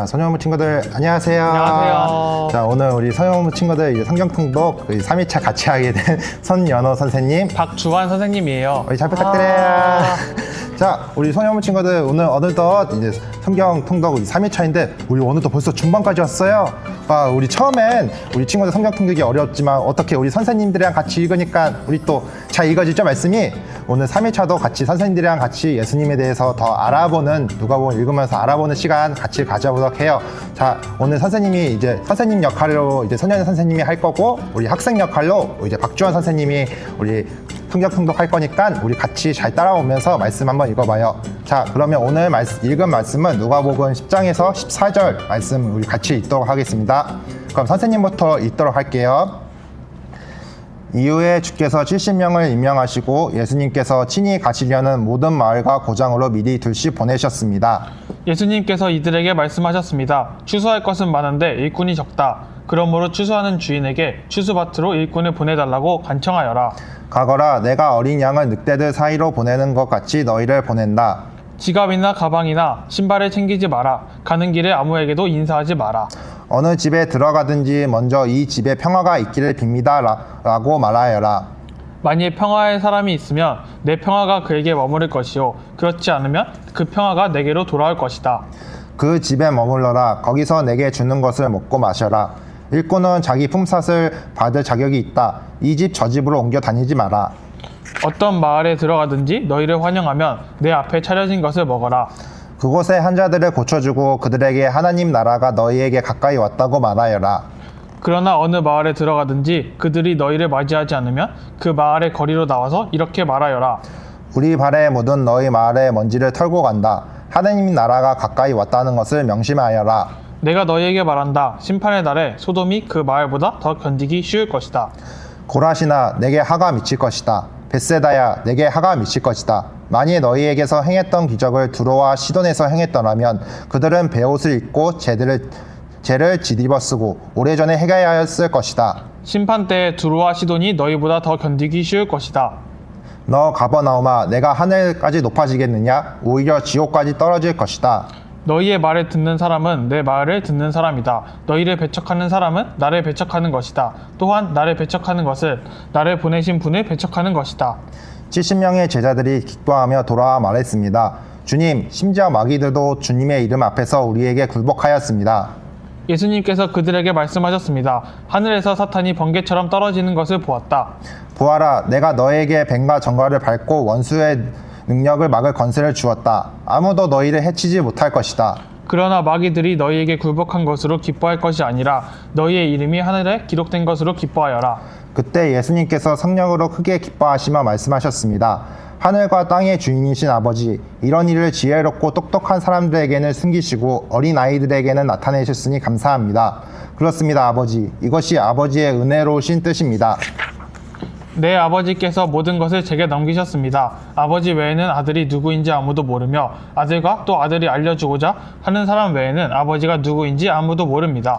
선영무 친구들 안녕하세요. 안녕하세요. 자, 오늘 우리 선영무 친구들 이제 성경통독 3일차 같이 하게 된 선연호 선생님, 박주환 선생님이에요. 우리 잘 부탁드려요. 자, 우리 선영무 친구들 오늘 어느덧 이제 성경통독 3일차인데 우리 오늘도 벌써 중반까지 왔어요. 우리 처음엔 우리 친구들 성경통독이 어려웠지만 어떻게 우리 선생님들이랑 같이 읽으니까 우리 또 잘 읽어지죠, 말씀이? 오늘 3일차도 같이 선생님들이랑 같이 예수님에 대해서 더 알아보는, 누가복음 읽으면서 알아보는 시간 같이 가져보도록 해요. 자, 오늘 선생님이 이제 선생님 역할로 이제 선현 선생님이 할 거고, 우리 학생 역할로 이제 박주환 선생님이 우리 성경통독 할 거니까 우리 같이 잘 따라오면서 말씀 한번 읽어봐요. 자, 그러면 오늘 읽은 말씀은 누가복음 10장에서 14절 말씀 우리 같이 읽도록 하겠습니다. 그럼 선생님부터 읽도록 할게요. 이후에 주께서 70명을 임명하시고 예수님께서 친히 가시려는 모든 마을과 고장으로 미리 둘씩 보내셨습니다. 예수님께서 이들에게 말씀하셨습니다. 추수할 것은 많은데 일꾼이 적다. 그러므로 추수하는 주인에게 추수밭으로 일꾼을 보내달라고 간청하여라. 가거라, 내가 어린 양을 늑대들 사이로 보내는 것 같이 너희를 보낸다. 지갑이나 가방이나 신발을 챙기지 마라. 가는 길에 아무에게도 인사하지 마라. 어느 집에 들어가든지 먼저 이 집에 평화가 있기를 빕니다 라고 말하여라. 만일 평화의 사람이 있으면 내 평화가 그에게 머무를 것이요. 그렇지 않으면 그 평화가 내게로 돌아올 것이다. 그 집에 머물러라. 거기서 내게 주는 것을 먹고 마셔라. 일꾼은 자기 품삯을 받을 자격이 있다. 이 집 저 집으로 옮겨 다니지 마라. 어떤 마을에 들어가든지 너희를 환영하면 내 앞에 차려진 것을 먹어라. 그곳의 환자들을 고쳐주고 그들에게 하나님 나라가 너희에게 가까이 왔다고 말하여라. 그러나 어느 마을에 들어가든지 그들이 너희를 맞이하지 않으면 그 마을의 거리로 나와서 이렇게 말하여라. 우리 발에 묻은 너희 마을의 먼지를 털고 간다. 하나님 나라가 가까이 왔다는 것을 명심하여라. 내가 너희에게 말한다. 심판의 날에 소돔이 그 마을보다 더 견디기 쉬울 것이다. 고라시나, 내게 하가 미칠 것이다. 벳세다야, 내게 하가 미칠 것이다. 만일 너희에게서 행했던 기적을 두로와 시돈에서 행했더라면 그들은 베옷을 입고 죄를 뒤집어 쓰고 오래전에 해결하였을 것이다. 심판 때에 두로와 시돈이 너희보다 더 견디기 쉬울 것이다. 너 가버나움아, 내가 하늘까지 높아지겠느냐? 오히려 지옥까지 떨어질 것이다. 너희의 말을 듣는 사람은 내 말을 듣는 사람이다. 너희를 배척하는 사람은 나를 배척하는 것이다. 또한 나를 배척하는 것은 나를 보내신 분을 배척하는 것이다. 70명의 제자들이 기뻐하며 돌아와 말했습니다. 주님, 심지어 마귀들도 주님의 이름 앞에서 우리에게 굴복하였습니다. 예수님께서 그들에게 말씀하셨습니다. 하늘에서 사탄이 번개처럼 떨어지는 것을 보았다. 보아라, 내가 너에게 뱀과 정갈을 밟고 원수의 능력을 막을 권세를 주었다. 아무도 너희를 해치지 못할 것이다. 그러나 마귀들이 너희에게 굴복한 것으로 기뻐할 것이 아니라 너희의 이름이 하늘에 기록된 것으로 기뻐하여라. 그때 예수님께서 성령으로 크게 기뻐하시며 말씀하셨습니다. 하늘과 땅의 주인이신 아버지, 이런 일을 지혜롭고 똑똑한 사람들에게는 숨기시고 어린 아이들에게는 나타내셨으니 감사합니다. 그렇습니다, 아버지. 이것이 아버지의 은혜로우신 뜻입니다. 내 아버지께서 모든 것을 제게 넘기셨습니다. 아버지 외에는 아들이 누구인지 아무도 모르며 아들과 또 아들이 알려주고자 하는 사람 외에는 아버지가 누구인지 아무도 모릅니다.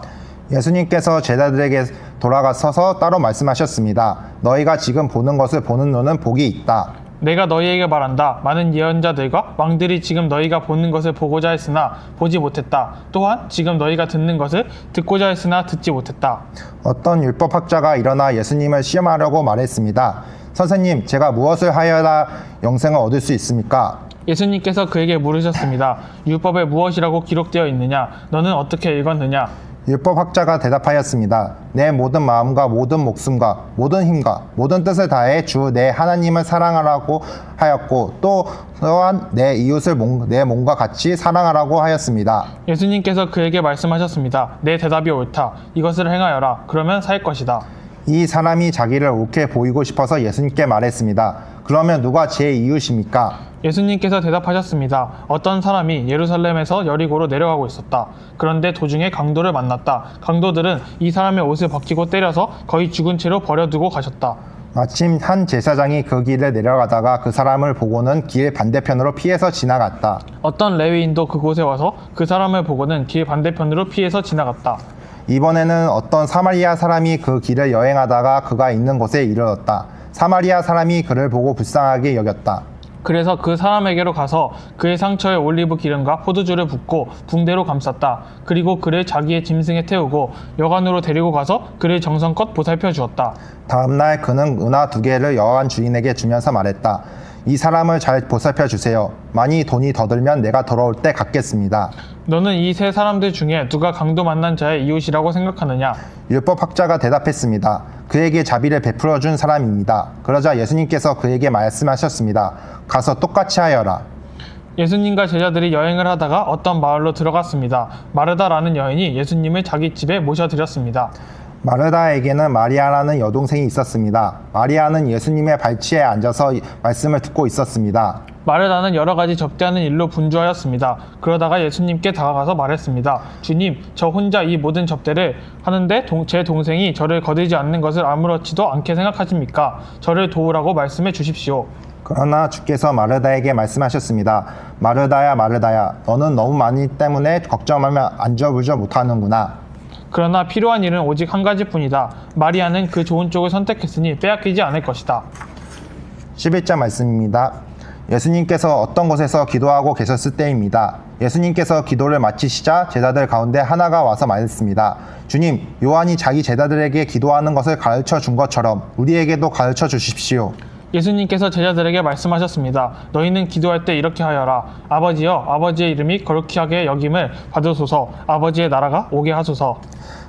예수님께서 제자들에게 돌아가서서 따로 말씀하셨습니다. 너희가 지금 보는 것을 보는 눈은 복이 있다. 내가 너희에게 말한다. 많은 예언자들과 왕들이 지금 너희가 보는 것을 보고자 했으나 보지 못했다. 또한 지금 너희가 듣는 것을 듣고자 했으나 듣지 못했다. 어떤 율법학자가 일어나 예수님을 시험하려고 말했습니다. 선생님, 제가 무엇을 하여야 영생을 얻을 수 있습니까? 예수님께서 그에게 물으셨습니다. 율법에 무엇이라고 기록되어 있느냐? 너는 어떻게 읽었느냐? 율법학자가 대답하였습니다. 내 모든 마음과 모든 목숨과 모든 힘과 모든 뜻을 다해 주 내 하나님을 사랑하라고 하였고 또한 내 이웃을 내 몸과 같이 사랑하라고 하였습니다. 예수님께서 그에게 말씀하셨습니다. 내 대답이 옳다. 이것을 행하여라. 그러면 살 것이다. 이 사람이 자기를 옳게 보이고 싶어서 예수님께 말했습니다. 그러면 누가 제 이웃입니까? 예수님께서 대답하셨습니다. 어떤 사람이 예루살렘에서 여리고로 내려가고 있었다. 그런데 도중에 강도를 만났다. 강도들은 이 사람의 옷을 벗기고 때려서 거의 죽은 채로 버려두고 가셨다. 마침 한 제사장이 그 길을 내려가다가 그 사람을 보고는 길 반대편으로 피해서 지나갔다. 어떤 레위인도 그곳에 와서 그 사람을 보고는 길 반대편으로 피해서 지나갔다. 이번에는 어떤 사마리아 사람이 그 길을 여행하다가 그가 있는 곳에 이르렀다. 사마리아 사람이 그를 보고 불쌍하게 여겼다. 그래서 그 사람에게로 가서 그의 상처에 올리브 기름과 포도주를 붓고 붕대로 감쌌다. 그리고 그를 자기의 짐승에 태우고 여관으로 데리고 가서 그를 정성껏 보살펴 주었다. 다음날 그는 은화 2개를 여관 주인에게 주면서 말했다. 이 사람을 잘 보살펴 주세요. 만일 돈이 더 들면 내가 돌아올 때 갚겠습니다. 너는 이 세 사람들 중에 누가 강도 만난 자의 이웃이라고 생각하느냐? 율법학자가 대답했습니다. 그에게 자비를 베풀어 준 사람입니다. 그러자 예수님께서 그에게 말씀하셨습니다. 가서 똑같이 하여라. 예수님과 제자들이 여행을 하다가 어떤 마을로 들어갔습니다. 마르다라는 여인이 예수님을 자기 집에 모셔드렸습니다. 마르다에게는 마리아라는 여동생이 있었습니다. 마리아는 예수님의 발치에 앉아서 말씀을 듣고 있었습니다. 마르다는 여러 가지 접대하는 일로 분주하였습니다. 그러다가 예수님께 다가가서 말했습니다. 주님, 저 혼자 이 모든 접대를 하는데 제 동생이 저를 거들지 않는 것을 아무렇지도 않게 생각하십니까? 저를 도우라고 말씀해 주십시오. 그러나 주께서 마르다에게 말씀하셨습니다. 마르다야 마르다야, 너는 너무 많이 때문에 걱정하며 안절부절 못하는구나. 그러나 필요한 일은 오직 한 가지뿐이다. 마리아는 그 좋은 쪽을 선택했으니 빼앗기지 않을 것이다. 11절 말씀입니다. 예수님께서 어떤 곳에서 기도하고 계셨을 때입니다. 예수님께서 기도를 마치시자 제자들 가운데 하나가 와서 말했습니다. 주님, 요한이 자기 제자들에게 기도하는 것을 가르쳐 준 것처럼 우리에게도 가르쳐 주십시오. 예수님께서 제자들에게 말씀하셨습니다. 너희는 기도할 때 이렇게 하여라. 아버지여, 아버지의 이름이 거룩하게 여김을 받으소서. 아버지의 나라가 오게 하소서.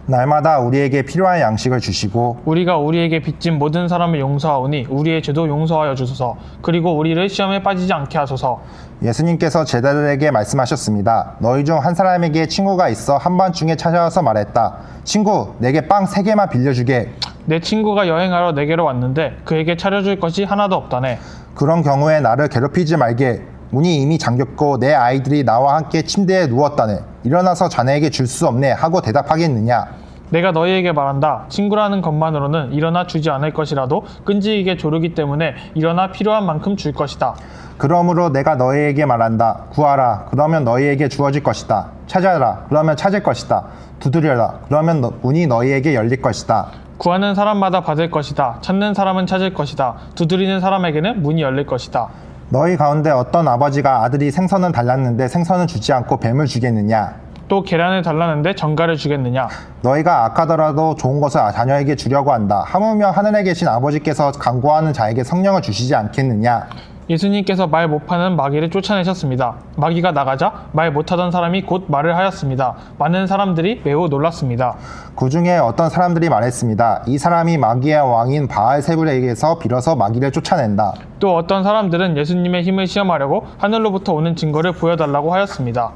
날마다 우리에게 필요한 양식을 주시고 우리가 우리에게 빚진 모든 사람을 용서하오니 우리의 죄도 용서하여 주소서. 그리고 우리를 시험에 빠지지 않게 하소서. 예수님께서 제자들에게 말씀하셨습니다. 너희 중 한 사람에게 친구가 있어 한밤중에 찾아와서 말했다. 친구, 내게 빵 3개만 빌려주게. 내 친구가 여행하러 내게로 왔는데 그에게 차려줄 것이 하나도 없다네. 그런 경우에 나를 괴롭히지 말게. 문이 이미 잠겼고 내 아이들이 나와 함께 침대에 누웠다네. 일어나서 자네에게 줄 수 없네 하고 대답하겠느냐. 내가 너희에게 말한다. 친구라는 것만으로는 일어나 주지 않을 것이라도 끈질기게 조르기 때문에 일어나 필요한 만큼 줄 것이다. 그러므로 내가 너희에게 말한다. 구하라. 그러면 너희에게 주어질 것이다. 찾아라. 그러면 찾을 것이다. 두드려라. 그러면 문이 너희에게 열릴 것이다. 구하는 사람마다 받을 것이다. 찾는 사람은 찾을 것이다. 두드리는 사람에게는 문이 열릴 것이다. 너희 가운데 어떤 아버지가 아들이 생선을 달랐는데 생선을 주지 않고 뱀을 주겠느냐? 또 계란을 달라는데 전갈을 주겠느냐? 너희가 악하더라도 좋은 것을 자녀에게 주려고 한다. 하물며 하늘에 계신 아버지께서 간구하는 자에게 성령을 주시지 않겠느냐? 예수님께서 말 못하는 마귀를 쫓아내셨습니다. 마귀가 나가자 말 못하던 사람이 곧 말을 하였습니다. 많은 사람들이 매우 놀랐습니다. 그 중에 어떤 사람들이 말했습니다. 이 사람이 마귀의 왕인 바알세불에게서 빌어서 마귀를 쫓아낸다. 또 어떤 사람들은 예수님의 힘을 시험하려고 하늘로부터 오는 증거를 보여달라고 하였습니다.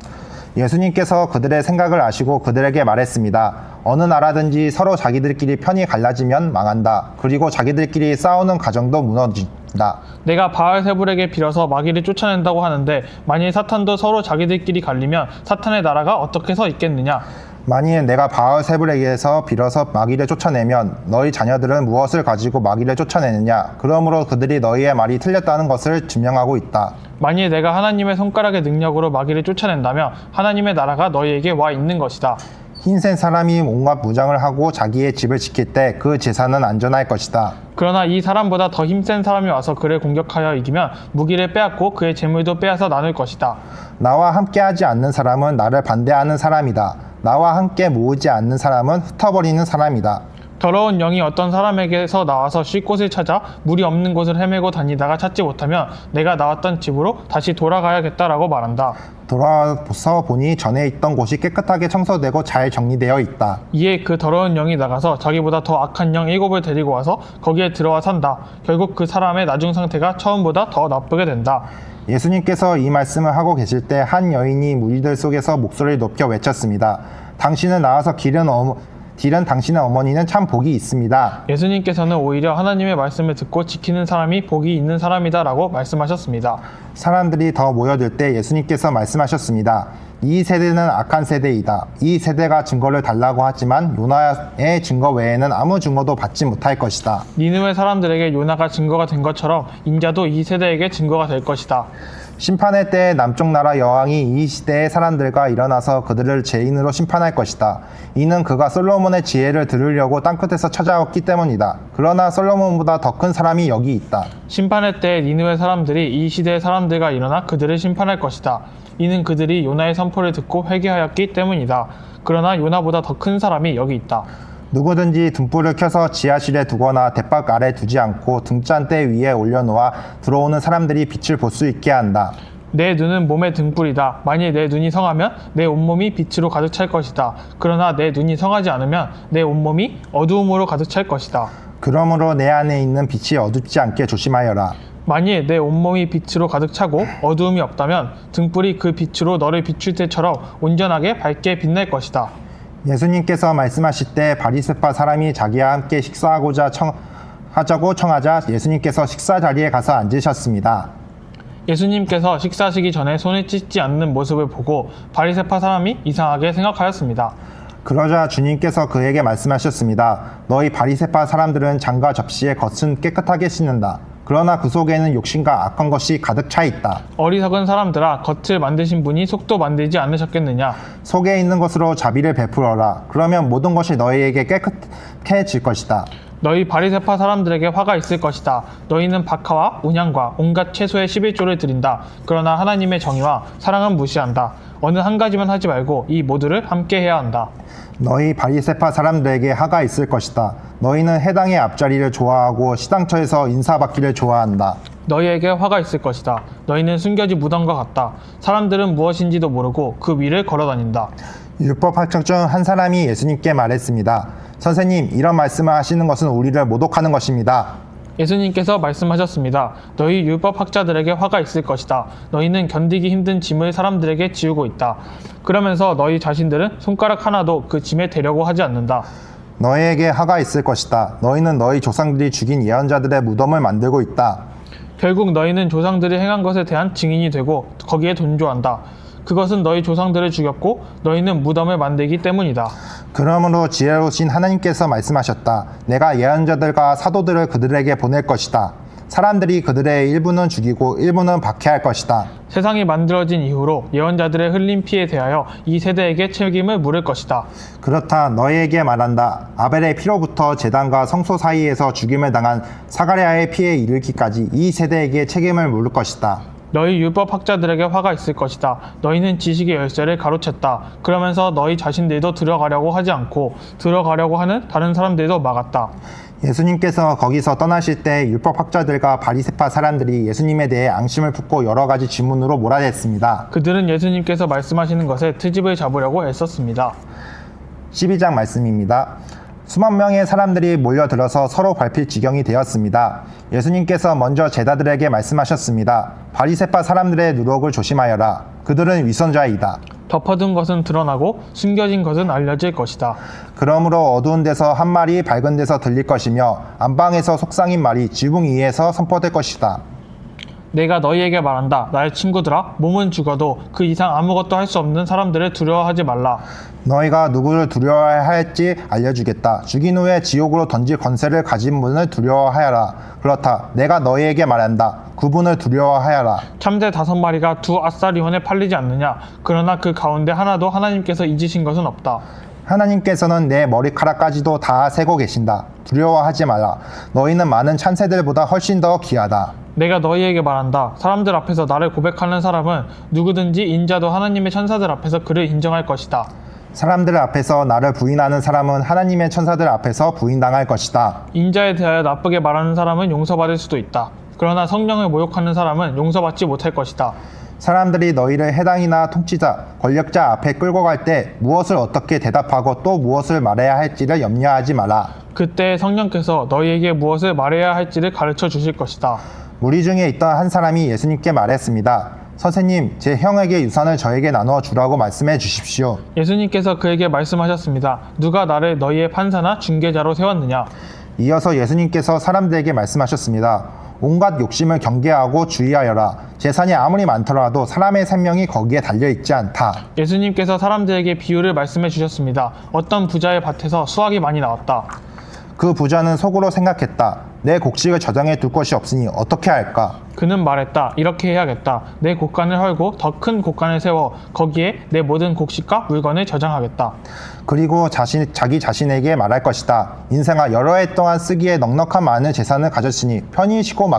예수님께서 그들의 생각을 아시고 그들에게 말했습니다. 어느 나라든지 서로 자기들끼리 편이 갈라지면 망한다. 그리고 자기들끼리 싸우는 가정도 무너진다. 내가 바알세불에게 빌어서 마귀를 쫓아낸다고 하는데 만일 사탄도 서로 자기들끼리 갈리면 사탄의 나라가 어떻게 서 있겠느냐? 만일 내가 바알세불에게서 빌어서 마귀를 쫓아내면 너희 자녀들은 무엇을 가지고 마귀를 쫓아내느냐? 그러므로 그들이 너희의 말이 틀렸다는 것을 증명하고 있다. 만일 내가 하나님의 손가락의 능력으로 마귀를 쫓아낸다면 하나님의 나라가 너희에게 와 있는 것이다. 흰센 사람이 온갖 무장을 하고 자기의 집을 지킬 때 그 재산은 안전할 것이다. 그러나 이 사람보다 더 힘센 사람이 와서 그를 공격하여 이기면 무기를 빼앗고 그의 재물도 빼앗아 나눌 것이다. 나와 함께하지 않는 사람은 나를 반대하는 사람이다. 나와 함께 모으지 않는 사람은 흩어버리는 사람이다. 더러운 영이 어떤 사람에게서 나와서 쉴 곳을 찾아 물이 없는 곳을 헤매고 다니다가 찾지 못하면 내가 나왔던 집으로 다시 돌아가야겠다라고 말한다. 돌아서 보니 전에 있던 곳이 깨끗하게 청소되고 잘 정리되어 있다. 이에 그 더러운 영이 나가서 자기보다 더 악한 영 7을 데리고 와서 거기에 들어와 산다. 결국 그 사람의 나중 상태가 처음보다 더 나쁘게 된다. 예수님께서 이 말씀을 하고 계실 때 한 여인이 무리들 속에서 목소리를 높여 외쳤습니다. 당신은 나와서 길은 당신의 어머니는 참 복이 있습니다. 예수님께서는 오히려 하나님의 말씀을 듣고 지키는 사람이 복이 있는 사람이다 라고 말씀하셨습니다. 사람들이 더 모여들 때 예수님께서 말씀하셨습니다. 이 세대는 악한 세대이다. 이 세대가 증거를 달라고 하지만 요나의 증거 외에는 아무 증거도 받지 못할 것이다. 니느웨 사람들에게 요나가 증거가 된 것처럼 인자도 이 세대에게 증거가 될 것이다. 심판의 때에 남쪽 나라 여왕이 이 시대의 사람들과 일어나서 그들을 죄인으로 심판할 것이다. 이는 그가 솔로몬의 지혜를 들으려고 땅끝에서 찾아왔기 때문이다. 그러나 솔로몬보다 더 큰 사람이 여기 있다. 심판의 때에 니느웨 사람들이 이 시대의 사람들과 일어나 그들을 심판할 것이다. 이는 그들이 요나의 선포를 듣고 회개하였기 때문이다. 그러나 요나보다 더 큰 사람이 여기 있다. 누구든지 등불을 켜서 지하실에 두거나 대박 아래 두지 않고 등잔대 위에 올려놓아 들어오는 사람들이 빛을 볼 수 있게 한다. 내 눈은 몸의 등불이다. 만일 내 눈이 성하면 내 온몸이 빛으로 가득 찰 것이다. 그러나 내 눈이 성하지 않으면 내 온몸이 어두움으로 가득 찰 것이다. 그러므로 내 안에 있는 빛이 어둡지 않게 조심하여라. 만일 내 온몸이 빛으로 가득 차고 어두움이 없다면 등불이 그 빛으로 너를 비출 때처럼 온전하게 밝게 빛날 것이다. 예수님께서 말씀하실 때 바리새파 사람이 자기와 함께 식사하고자 하자고 청하자 예수님께서 식사 자리에 가서 앉으셨습니다. 예수님께서 식사하시기 전에 손을 씻지 않는 모습을 보고 바리새파 사람이 이상하게 생각하였습니다. 그러자 주님께서 그에게 말씀하셨습니다. 너희 바리새파 사람들은 장과 접시의 겉은 깨끗하게 씻는다. 그러나 그 속에는 욕심과 악한 것이 가득 차 있다. 어리석은 사람들아, 겉을 만드신 분이 속도 만들지 않으셨겠느냐? 속에 있는 것으로 자비를 베풀어라. 그러면 모든 것이 너희에게 깨끗해질 것이다. 너희 바리새파 사람들에게 화가 있을 것이다. 너희는 박하와 온향과 온갖 채소의 11조를 드린다. 그러나 하나님의 정의와 사랑은 무시한다. 어느 한 가지만 하지 말고 이 모두를 함께 해야 한다. 너희 바리새파 사람들에게 화가 있을 것이다. 너희는 해당의 앞자리를 좋아하고 시당처에서 인사받기를 좋아한다. 너희에게 화가 있을 것이다. 너희는 숨겨진 무덤과 같다. 사람들은 무엇인지도 모르고 그 위를 걸어다닌다. 율법 학적 중 한 사람이 예수님께 말했습니다. 선생님, 이런 말씀을 하시는 것은 우리를 모독하는 것입니다. 예수님께서 말씀하셨습니다. 너희 율법 학자들에게 화가 있을 것이다. 너희는 견디기 힘든 짐을 사람들에게 지우고 있다. 그러면서 너희 자신들은 손가락 하나도 그 짐에 대려고 하지 않는다. 너희에게 화가 있을 것이다. 너희는 너희 조상들이 죽인 예언자들의 무덤을 만들고 있다. 결국 너희는 조상들이 행한 것에 대한 증인이 되고 거기에 동조한다. 그것은 너희 조상들을 죽였고 너희는 무덤을 만들기 때문이다. 그러므로 지혜로우신 하나님께서 말씀하셨다. 내가 예언자들과 사도들을 그들에게 보낼 것이다. 사람들이 그들의 일부는 죽이고 일부는 박해할 것이다. 세상이 만들어진 이후로 예언자들의 흘린 피에 대하여 이 세대에게 책임을 물을 것이다. 그렇다. 너희에게 말한다. 아벨의 피로부터 제단과 성소 사이에서 죽임을 당한 사가랴의 피에 이르기까지 이 세대에게 책임을 물을 것이다. 너희 율법 학자들에게 화가 있을 것이다. 너희는 지식의 열쇠를 가로챘다. 그러면서 너희 자신들도 들어가려고 하지 않고 들어가려고 하는 다른 사람들도 막았다. 예수님께서 거기서 떠나실 때 율법 학자들과 바리새파 사람들이 예수님에 대해 앙심을 품고 여러 가지 질문으로 몰아냈습니다. 그들은 예수님께서 말씀하시는 것에 트집을 잡으려고 애썼습니다. 12장 말씀입니다. 수만 명의 사람들이 몰려들어서 서로 밟힐 지경이 되었습니다. 예수님께서 먼저 제자들에게 말씀하셨습니다. 바리새파 사람들의 누룩을 조심하여라. 그들은 위선자이다. 덮어둔 것은 드러나고 숨겨진 것은 알려질 것이다. 그러므로 어두운 데서 한 말이 밝은 데서 들릴 것이며 안방에서 속상인 말이 지붕 위에서 선포될 것이다. 내가 너희에게 말한다. 나의 친구들아, 몸은 죽어도 그 이상 아무것도 할 수 없는 사람들을 두려워하지 말라. 너희가 누구를 두려워해야 할지 알려주겠다. 죽인 후에 지옥으로 던질 권세를 가진 분을 두려워하여라. 그렇다. 내가 너희에게 말한다. 그분을 두려워하여라. 참새 5마리가 2 아싸리온에 팔리지 않느냐. 그러나 그 가운데 하나도 하나님께서 잊으신 것은 없다. 하나님께서는 내 머리카락까지도 다 세고 계신다. 두려워하지 말라. 너희는 많은 참새들보다 훨씬 더 귀하다. 내가 너희에게 말한다. 사람들 앞에서 나를 고백하는 사람은 누구든지 인자도 하나님의 천사들 앞에서 그를 인정할 것이다. 사람들 앞에서 나를 부인하는 사람은 하나님의 천사들 앞에서 부인당할 것이다. 인자에 대하여 나쁘게 말하는 사람은 용서받을 수도 있다. 그러나 성령을 모욕하는 사람은 용서받지 못할 것이다. 사람들이 너희를 해당이나 통치자, 권력자 앞에 끌고 갈 때 무엇을 어떻게 대답하고 또 무엇을 말해야 할지를 염려하지 마라. 그때 성령께서 너희에게 무엇을 말해야 할지를 가르쳐 주실 것이다. 무리 중에 있던 한 사람이 예수님께 말했습니다. 선생님, 제 형에게 유산을 저에게 나누어 주라고 말씀해 주십시오. 예수님께서 그에게 말씀하셨습니다. 누가 나를 너희의 판사나 중개자로 세웠느냐? 이어서 예수님께서 사람들에게 말씀하셨습니다. 온갖 욕심을 경계하고 주의하여라. 재산이 아무리 많더라도 사람의 생명이 거기에 달려있지 않다. 예수님께서 사람들에게 비유를 말씀해 주셨습니다. 어떤 부자의 밭에서 수확이 많이 나왔다. 그 부자는 속으로 생각했다. 내 곡식을 저장해 둘 것이 없으니 어떻게 할까? 그는 말했다. 이렇게 해야겠다. 내 곡간을 헐고 더 큰 곡간을 세워 거기에 내 모든 곡식과 물건을 저장하겠다. 그리고 자기 자신에게 말할 것이다. 인생아, 여러 해 동안 쓰기에 넉넉한 많은 재산을 가졌으니 편히 쉬고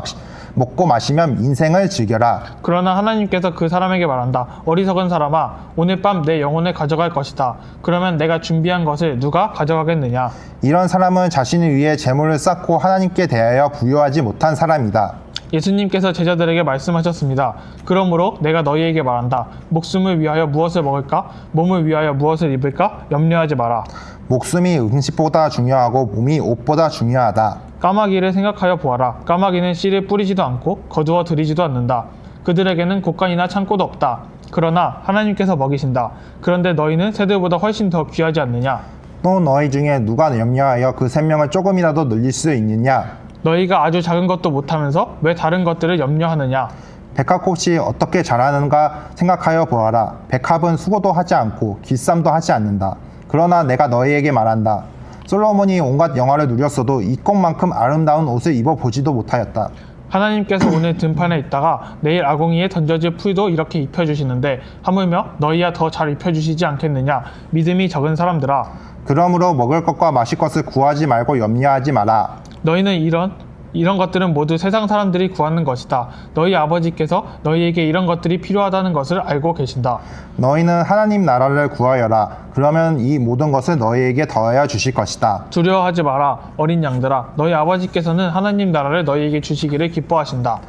먹고 마시면 인생을 즐겨라. 그러나 하나님께서 그 사람에게 말한다. 어리석은 사람아, 오늘 밤 내 영혼을 가져갈 것이다. 그러면 내가 준비한 것을 누가 가져가겠느냐? 이런 사람은 자신을 위해 재물을 쌓고 하나님께 대하여 부여하지 못한 사람이다. 예수님께서 제자들에게 말씀하셨습니다. 그러므로 내가 너희에게 말한다. 목숨을 위하여 무엇을 먹을까? 몸을 위하여 무엇을 입을까? 염려하지 마라. 목숨이 음식보다 중요하고 몸이 옷보다 중요하다. 까마귀를 생각하여 보아라. 까마귀는 씨를 뿌리지도 않고 거두어 들이지도 않는다. 그들에게는 곡간이나 창고도 없다. 그러나 하나님께서 먹이신다. 그런데 너희는 새들보다 훨씬 더 귀하지 않느냐? 또 너희 중에 누가 염려하여 그 생명을 조금이라도 늘릴 수 있느냐? 너희가 아주 작은 것도 못하면서 왜 다른 것들을 염려하느냐? 백합꽃이 어떻게 자라는가 생각하여 보아라. 백합은 수고도 하지 않고 길쌈도 하지 않는다. 그러나 내가 너희에게 말한다. 솔로몬이 온갖 영화를 누렸어도 이 꽃만큼 아름다운 옷을 입어보지도 못하였다. 하나님께서 오늘 등판에 있다가 내일 아궁이에 던져질 풀도 이렇게 입혀주시는데 하물며 너희야 더 잘 입혀주시지 않겠느냐? 믿음이 적은 사람들아. 그러므로 먹을 것과 마실 것을 구하지 말고 염려하지 마라. 너희는 이런 것들은 모두 세상 사람들이 구하는 것이다. 너희 아버지께서 너희에게 이런 것들이 필요하다는 것을 알고 계신다. 너희는 하나님 나라를 구하여라. 그러면 이 모든 것을 너희에게 더하여 주실 것이다. 두려워하지 마라. 어린 양들아. 너희 아버지께서는 하나님 나라를 너희에게 주시기를 기뻐하신다.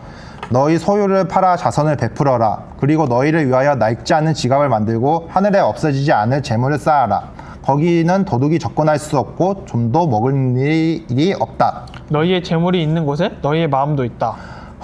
너희 소유를 팔아 자선을 베풀어라. 그리고 너희를 위하여 낡지 않은 지갑을 만들고 하늘에 없어지지 않을 재물을 쌓아라. 거기는 도둑이 접근할 수 없고 좀도 먹을 일이 없다. 너희의 재물이 있는 곳에 너희의 마음도 있다.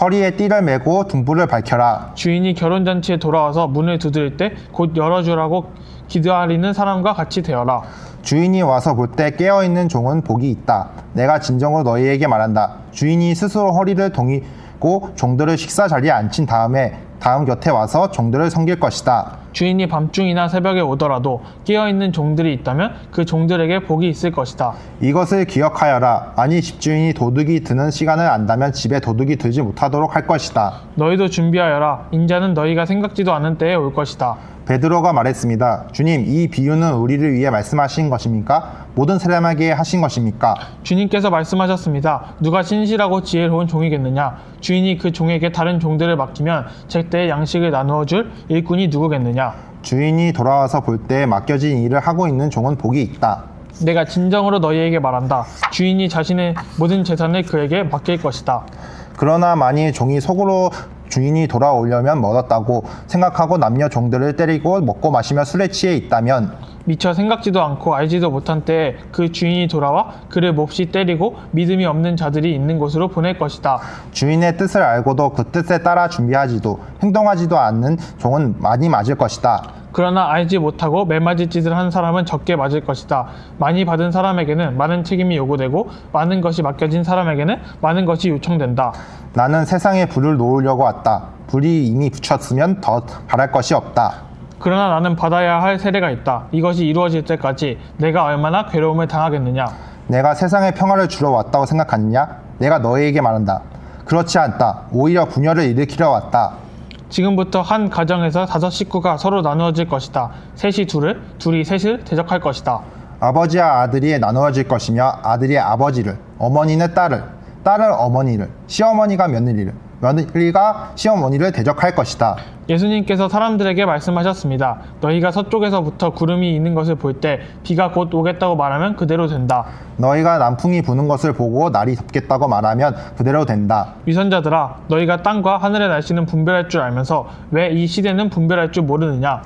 허리에 띠를 메고 등불을 밝혀라. 주인이 결혼잔치에 돌아와서 문을 두드릴 때 곧 열어주라고 기도하리는 사람과 같이 되어라. 주인이 와서 볼 때 깨어있는 종은 복이 있다. 내가 진정으로 너희에게 말한다. 주인이 스스로 허리를 동이고 종들을 식사 자리에 앉힌 다음 곁에 와서 종들을 섬길 것이다. 주인이 밤중이나 새벽에 오더라도 깨어있는 종들이 있다면 그 종들에게 복이 있을 것이다. 이것을 기억하여라. 아니 집주인이 도둑이 드는 시간을 안다면 집에 도둑이 들지 못하도록 할 것이다. 너희도 준비하여라. 인자는 너희가 생각지도 않은 때에 올 것이다. 베드로가 말했습니다. 주님, 이 비유는 우리를 위해 말씀하신 것입니까? 모든 사람에게 하신 것입니까? 주님께서 말씀하셨습니다. 누가 신실하고 지혜로운 종이겠느냐? 주인이 그 종에게 다른 종들을 맡기면 제때에 양식을 나누어 줄 일꾼이 누구겠느냐? 주인이 돌아와서 볼 때 맡겨진 일을 하고 있는 종은 복이 있다. 내가 진정으로 너희에게 말한다. 주인이 자신의 모든 재산을 그에게 맡길 것이다. 그러나 만일 종이 속으로 주인이 돌아오려면 멀었다고 생각하고 남녀 종들을 때리고 먹고 마시며 술에 취해 있다면 미처 생각지도 않고 알지도 못한 때에 그 주인이 돌아와 그를 몹시 때리고 믿음이 없는 자들이 있는 곳으로 보낼 것이다. 주인의 뜻을 알고도 그 뜻에 따라 준비하지도 행동하지도 않는 종은 많이 맞을 것이다. 그러나 알지 못하고 매맞을 짓을 한 사람은 적게 맞을 것이다. 많이 받은 사람에게는 많은 책임이 요구되고 많은 것이 맡겨진 사람에게는 많은 것이 요청된다. 나는 세상에 불을 놓으려고 왔다. 불이 이미 붙였으면 더 바랄 것이 없다. 그러나 나는 받아야 할 세례가 있다. 이것이 이루어질 때까지 내가 얼마나 괴로움을 당하겠느냐. 내가 세상에 평화를 주러 왔다고 생각하느냐? 내가 너희에게 말한다. 그렇지 않다. 오히려 분열을 일으키려 왔다. 지금부터 한 가정에서 5 식구가 서로 나누어질 것이다. 셋이 둘을, 둘이 셋을 대적할 것이다. 아버지와 아들이 나누어질 것이며 아들이 아버지를, 어머니는 딸을, 딸은 어머니를, 시어머니가 며느리를, 며느리가 시어머니를 대적할 것이다. 예수님께서 사람들에게 말씀하셨습니다. 너희가 서쪽에서부터 구름이 있는 것을 볼 때 비가 곧 오겠다고 말하면 그대로 된다. 너희가 남풍이 부는 것을 보고 날이 덥겠다고 말하면 그대로 된다. 위선자들아, 너희가 땅과 하늘의 날씨는 분별할 줄 알면서 왜 이 시대는 분별할 줄 모르느냐?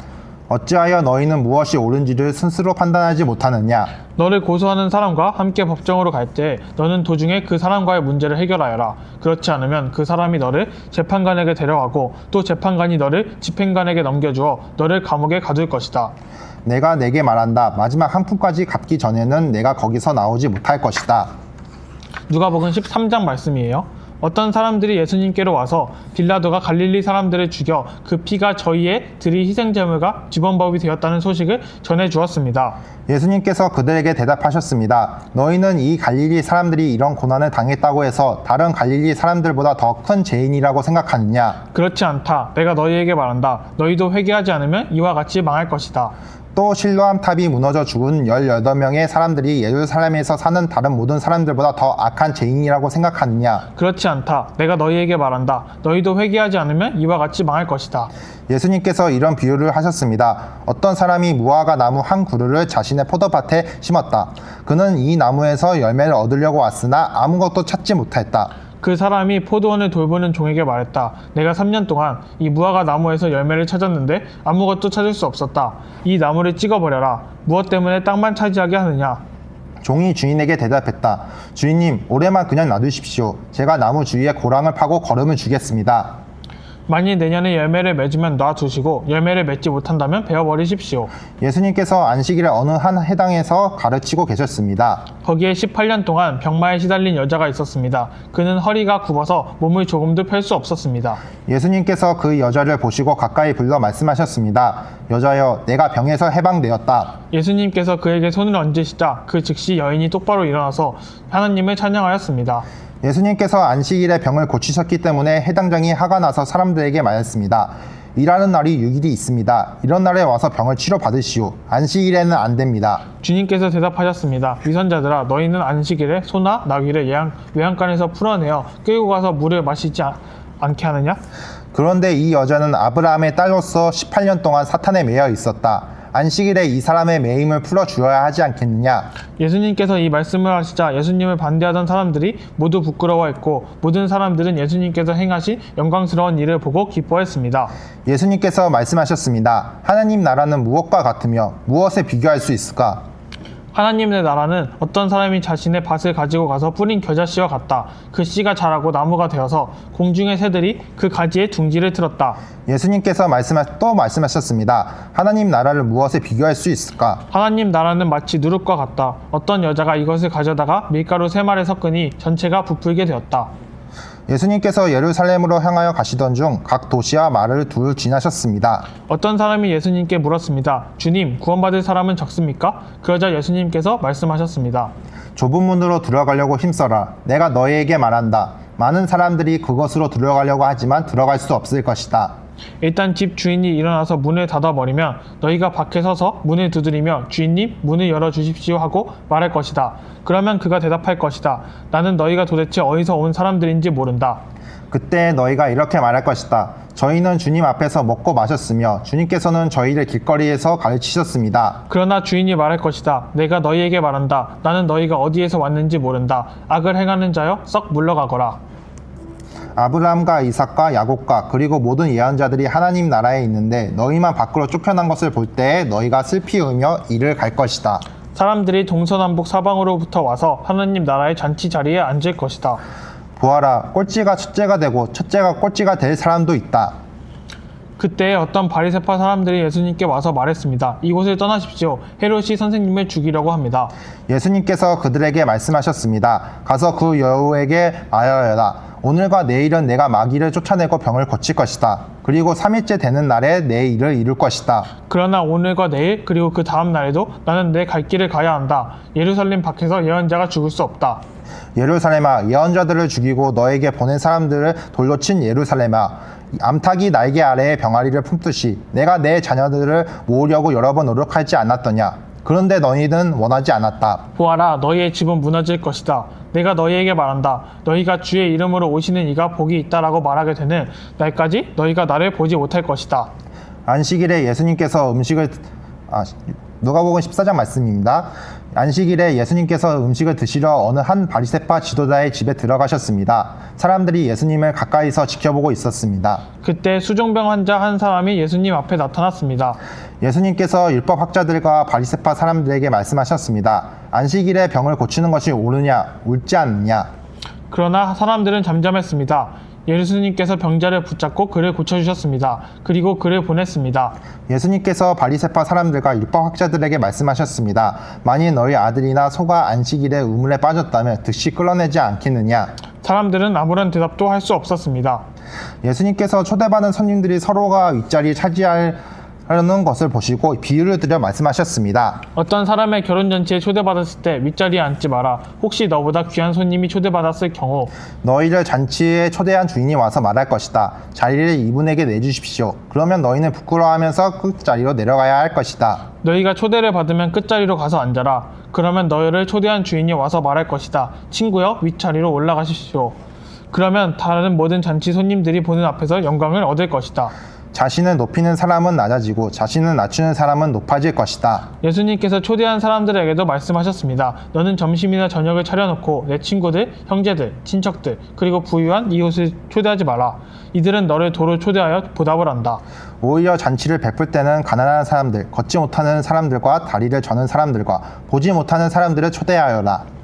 어찌하여 너희는 무엇이 옳은지를 스스로 판단하지 못하느냐? 너를 고소하는 사람과 함께 법정으로 갈 때 너는 도중에 그 사람과의 문제를 해결하여라. 그렇지 않으면 그 사람이 너를 재판관에게 데려가고 또 재판관이 너를 집행관에게 넘겨주어 너를 감옥에 가둘 것이다. 내가 내게 말한다. 마지막 한 푼까지 갚기 전에는 내가 거기서 나오지 못할 것이다. 누가복음 13장 말씀이에요. 어떤 사람들이 예수님께로 와서 빌라도가 갈릴리 사람들을 죽여 그 피가 저희의 드릴 희생제물과 지번법이 되었다는 소식을 전해 주었습니다. 예수님께서 그들에게 대답하셨습니다. 너희는 이 갈릴리 사람들이 이런 고난을 당했다고 해서 다른 갈릴리 사람들보다 더 큰 죄인이라고 생각하느냐? 그렇지 않다. 내가 너희에게 말한다. 너희도 회개하지 않으면 이와 같이 망할 것이다. 또 실로암 탑이 무너져 죽은 18명의 사람들이 예루살렘에서 사는 다른 모든 사람들보다 더 악한 죄인이라고 생각하느냐? 그렇지 않다. 내가 너희에게 말한다. 너희도 회개하지 않으면 이와 같이 망할 것이다. 예수님께서 이런 비유를 하셨습니다. 어떤 사람이 무화과 나무 한 그루를 자신의 포도밭에 심었다. 그는 이 나무에서 열매를 얻으려고 왔으나 아무것도 찾지 못했다. 그 사람이 포도원을 돌보는 종에게 말했다. 내가 3년 동안 이 무화과 나무에서 열매를 찾았는데 아무것도 찾을 수 없었다. 이 나무를 찍어버려라. 무엇 때문에 땅만 차지하게 하느냐? 종이 주인에게 대답했다. 주인님, 올해만 그냥 놔두십시오. 제가 나무 주위에 고랑을 파고 거름을 주겠습니다. 만일 내년에 열매를 맺으면 놔두시고 열매를 맺지 못한다면 베어버리십시오. 예수님께서 안식일에 어느 한 해당에서 가르치고 계셨습니다. 거기에 18년 동안 병마에 시달린 여자가 있었습니다. 그는 허리가 굽어서 몸을 조금도 펼 수 없었습니다. 예수님께서 그 여자를 보시고 가까이 불러 말씀하셨습니다. 여자여, 내가 병에서 해방되었다. 예수님께서 그에게 손을 얹으시자 그 즉시 여인이 똑바로 일어나서 하나님을 찬양하였습니다. 예수님께서 안식일에 병을 고치셨기 때문에 해당장이 화가 나서 사람들에게 말했습니다. 일하는 날이 6일이 있습니다. 이런 날에 와서 병을 치료받으시오. 안식일에는 안 됩니다. 주님께서 대답하셨습니다. 위선자들아, 너희는 안식일에 소나 나귀를 외양간에서 풀어내어 끌고 가서 물을 마시지 않게 하느냐? 그런데 이 여자는 아브라함의 딸로서 18년 동안 사탄에 매여 있었다. 안식일에 이 사람의 매임을 풀어주어야 하지 않겠느냐? 예수님께서 이 말씀을 하시자 예수님을 반대하던 사람들이 모두 부끄러워했고 모든 사람들은 예수님께서 행하신 영광스러운 일을 보고 기뻐했습니다. 예수님께서 말씀하셨습니다. 하나님 나라는 무엇과 같으며 무엇에 비교할 수 있을까? 하나님의 나라는 어떤 사람이 자신의 밭을 가지고 가서 뿌린 겨자씨와 같다. 그 씨가 자라고 나무가 되어서 공중의 새들이 그 가지에 둥지를 틀었다. 예수님께서 또 말씀하셨습니다. 하나님 나라를 무엇에 비교할 수 있을까? 하나님 나라는 마치 누룩과 같다. 어떤 여자가 이것을 가져다가 밀가루 3알에 섞으니 전체가 부풀게 되었다. 예수님께서 예루살렘으로 향하여 가시던 중 각 도시와 마을을 둘 지나셨습니다. 어떤 사람이 예수님께 물었습니다. 주님, 구원받을 사람은 적습니까? 그러자 예수님께서 말씀하셨습니다. 좁은 문으로 들어가려고 힘써라. 내가 너희에게 말한다. 많은 사람들이 그것으로 들어가려고 하지만 들어갈 수 없을 것이다. 일단 집 주인이 일어나서 문을 닫아버리면 너희가 밖에 서서 문을 두드리며 주인님 문을 열어주십시오 하고 말할 것이다. 그러면 그가 대답할 것이다. 나는 너희가 도대체 어디서 온 사람들인지 모른다. 그때 너희가 이렇게 말할 것이다. 저희는 주님 앞에서 먹고 마셨으며 주님께서는 저희를 길거리에서 가르치셨습니다. 그러나 주인이 말할 것이다. 내가 너희에게 말한다. 나는 너희가 어디에서 왔는지 모른다. 악을 행하는 자여 썩 물러가거라. 아브라함과 이삭과 야곱과 그리고 모든 예언자들이 하나님 나라에 있는데 너희만 밖으로 쫓겨난 것을 볼 때에 너희가 슬피 울며 이를 갈 것이다. 사람들이 동서남북 사방으로부터 와서 하나님 나라의 잔치 자리에 앉을 것이다. 보아라, 꼴찌가 첫째가 되고 첫째가 꼴찌가 될 사람도 있다. 그때 어떤 바리새파 사람들이 예수님께 와서 말했습니다. 이곳을 떠나십시오. 헤롯이 선생님을 죽이려고 합니다. 예수님께서 그들에게 말씀하셨습니다. 가서 그 여우에게 말하여라. 오늘과 내일은 내가 마귀를 쫓아내고 병을 고칠 것이다. 그리고 3일째 되는 날에 내 일을 이룰 것이다. 그러나 오늘과 내일 그리고 그 다음 날에도 나는 내 갈 길을 가야 한다. 예루살렘 밖에서 예언자가 죽을 수 없다. 예루살렘아, 예언자들을 죽이고 너에게 보낸 사람들을 돌로 친 예루살렘아, 암탉이 날개 아래에 병아리를 품듯이 내가 내 자녀들을 모으려고 여러 번 노력하지 않았더냐. 그런데 너희는 원하지 않았다. 보아라, 너희의 집은 무너질 것이다. 내가 너희에게 말한다. 너희가 주의 이름으로 오시는 이가 복이 있다라고 말하게 되는 날까지 너희가 나를 보지 못할 것이다. 안식일에 예수님께서 누가복음 14장 말씀입니다. 안식일에 예수님께서 음식을 드시러 어느 한 바리새파 지도자의 집에 들어가셨습니다. 사람들이 예수님을 가까이서 지켜보고 있었습니다. 그때 수종병 환자 한 사람이 예수님 앞에 나타났습니다. 예수님께서 율법학자들과 바리새파 사람들에게 말씀하셨습니다. 안식일에 병을 고치는 것이 옳으냐, 옳지 않느냐. 그러나 사람들은 잠잠했습니다. 예수님께서 병자를 붙잡고 그를 고쳐주셨습니다. 그리고 그를 보냈습니다. 예수님께서 바리새파 사람들과 율법학자들에게 말씀하셨습니다. 만일 너희 아들이나 소가 안식일에 우물에 빠졌다면 즉시 끌어내지 않겠느냐. 사람들은 아무런 대답도 할 수 없었습니다. 예수님께서 초대받은 손님들이 서로가 윗자리 차지하려는 것을 보시고 비유를 들여 말씀하셨습니다. 어떤 사람의 결혼잔치에 초대받았을 때 윗자리에 앉지 마라. 혹시 너보다 귀한 손님이 초대받았을 경우 너희를 잔치에 초대한 주인이 와서 말할 것이다. 자리를 이분에게 내주십시오. 그러면 너희는 부끄러워하면서 끝자리로 내려가야 할 것이다. 너희가 초대를 받으면 끝자리로 가서 앉아라. 그러면 너희를 초대한 주인이 와서 말할 것이다. 친구여, 윗자리로 올라가십시오. 그러면 다른 모든 잔치 손님들이 보는 앞에서 영광을 얻을 것이다. 자신을 높이는 사람은 낮아지고 자신을 낮추는 사람은 높아질 것이다. 예수님께서 초대한 사람들에게도 말씀하셨습니다. 너는 점심이나 저녁을 차려놓고 내 친구들, 형제들, 친척들, 그리고 부유한 이웃을 초대하지 마라. 이들은 너를 도로 초대하여 보답을 한다. 오히려 잔치를 베풀 때는 가난한 사람들, 걷지 못하는 사람들과 다리를 저는 사람들과 보지 못하는 사람들을 초대하여라.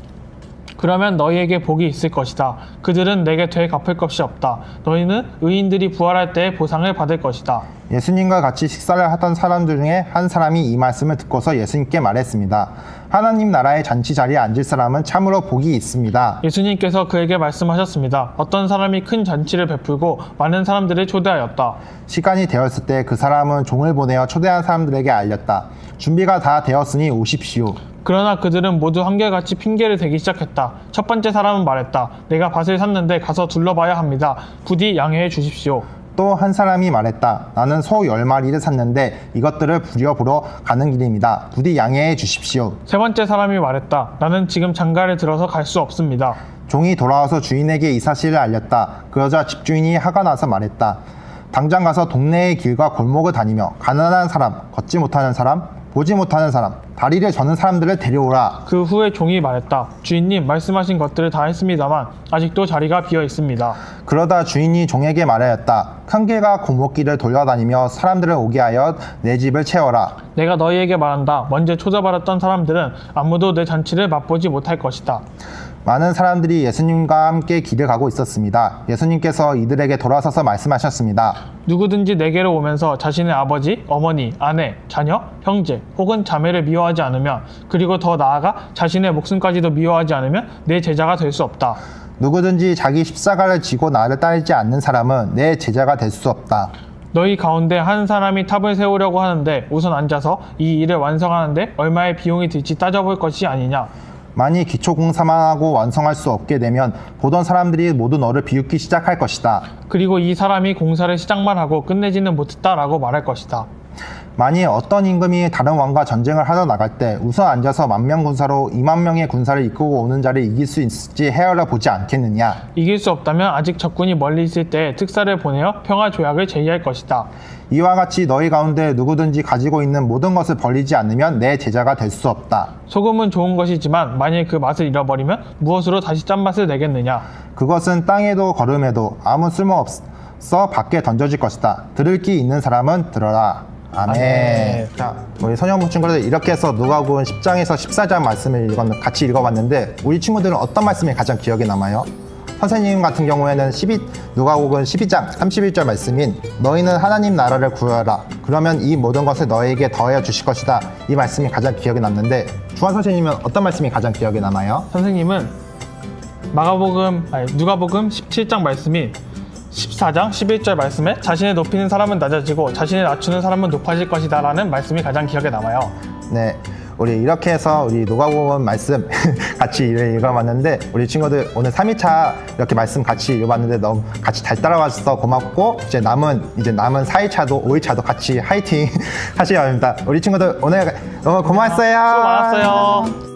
그러면 너희에게 복이 있을 것이다. 그들은 내게 되갚을 것이 없다. 너희는 의인들이 부활할 때의 보상을 받을 것이다. 예수님과 같이 식사를 하던 사람들 중에 한 사람이 이 말씀을 듣고서 예수님께 말했습니다. 하나님 나라의 잔치 자리에 앉을 사람은 참으로 복이 있습니다. 예수님께서 그에게 말씀하셨습니다. 어떤 사람이 큰 잔치를 베풀고 많은 사람들을 초대하였다. 시간이 되었을 때 그 사람은 종을 보내어 초대한 사람들에게 알렸다. 준비가 다 되었으니 오십시오. 그러나 그들은 모두 한결같이 핑계를 대기 시작했다. 첫 번째 사람은 말했다. 내가 밭을 샀는데 가서 둘러봐야 합니다. 부디 양해해 주십시오. 또 한 사람이 말했다. 나는 소 10마리를 샀는데 이것들을 부려보러 가는 길입니다. 부디 양해해 주십시오. 세 번째 사람이 말했다. 나는 지금 장가를 들어서 갈 수 없습니다. 종이 돌아와서 주인에게 이 사실을 알렸다. 그러자 집주인이 화가 나서 말했다. 당장 가서 동네의 길과 골목을 다니며 가난한 사람, 걷지 못하는 사람, 보지 못하는 사람, 다리를 저는 사람들을 데려오라. 그 후에 종이 말했다. 주인님, 말씀하신 것들을 다 했습니다만 아직도 자리가 비어 있습니다. 그러다 주인이 종에게 말하였다. 큰 길과 골목길을 돌려다니며 사람들을 오게 하여 내 집을 채워라. 내가 너희에게 말한다. 먼저 초대받았던 사람들은 아무도 내 잔치를 맛보지 못할 것이다. 많은 사람들이 예수님과 함께 길을 가고 있었습니다. 예수님께서 이들에게 돌아서서 말씀하셨습니다. 누구든지 내게로 오면서 자신의 아버지, 어머니, 아내, 자녀, 형제 혹은 자매를 미워하지 않으면, 그리고 더 나아가 자신의 목숨까지도 미워하지 않으면 내 제자가 될 수 없다. 누구든지 자기 십자가를 지고 나를 따르지 않는 사람은 내 제자가 될 수 없다. 너희 가운데 한 사람이 탑을 세우려고 하는데 우선 앉아서 이 일을 완성하는데 얼마의 비용이 들지 따져볼 것이 아니냐. 만일 기초 공사만 하고 완성할 수 없게 되면 보던 사람들이 모두 너를 비웃기 시작할 것이다. 그리고 이 사람이 공사를 시작만 하고 끝내지는 못했다라고 말할 것이다. 만일 어떤 임금이 다른 왕과 전쟁을 하러 나갈 때 우선 앉아서 10,000명 군사로 20,000명의 군사를 이끌고 오는 자를 이길 수 있을지 헤아려 보지 않겠느냐. 이길 수 없다면 아직 적군이 멀리 있을 때 특사를 보내어 평화 조약을 제의할 것이다. 이와 같이 너희 가운데 누구든지 가지고 있는 모든 것을 버리지 않으면 내 제자가 될 수 없다. 소금은 좋은 것이지만 만일 그 맛을 잃어버리면 무엇으로 다시 짠맛을 내겠느냐. 그것은 땅에도 거름에도 아무 쓸모없어 밖에 던져질 것이다. 들을 귀 있는 사람은 들어라. 아멘. 아멘. 자, 우리 선영부 친구들 이렇게 해서 누가복음 10장에서 14장 말씀을 같이 읽어봤는데 우리 친구들은 어떤 말씀이 가장 기억에 남아요? 선생님 같은 경우에는 누가복음 12장 31절 말씀인 너희는 하나님 나라를 구하라. 그러면 이 모든 것을 너희에게 더하여 주실 것이다. 이 말씀이 가장 기억에 남는데 주한 선생님은 어떤 말씀이 가장 기억에 남아요? 선생님은 누가복음 17장 말씀인 14장 11절 말씀에 자신을 높이는 사람은 낮아지고 자신을 낮추는 사람은 높아질 것이다 라는 말씀이 가장 기억에 남아요. 네, 우리 이렇게 해서 우리 누가복음 말씀 같이 읽어봤는데 우리 친구들 오늘 3일차 이렇게 말씀 같이 읽어봤는데 너무 같이 잘 따라와줘서 고맙고 이제 남은 4일차도 5일차도 같이 화이팅 하셔야 합니다. 우리 친구들 오늘 너무 고마웠어요. 수고 많았어요.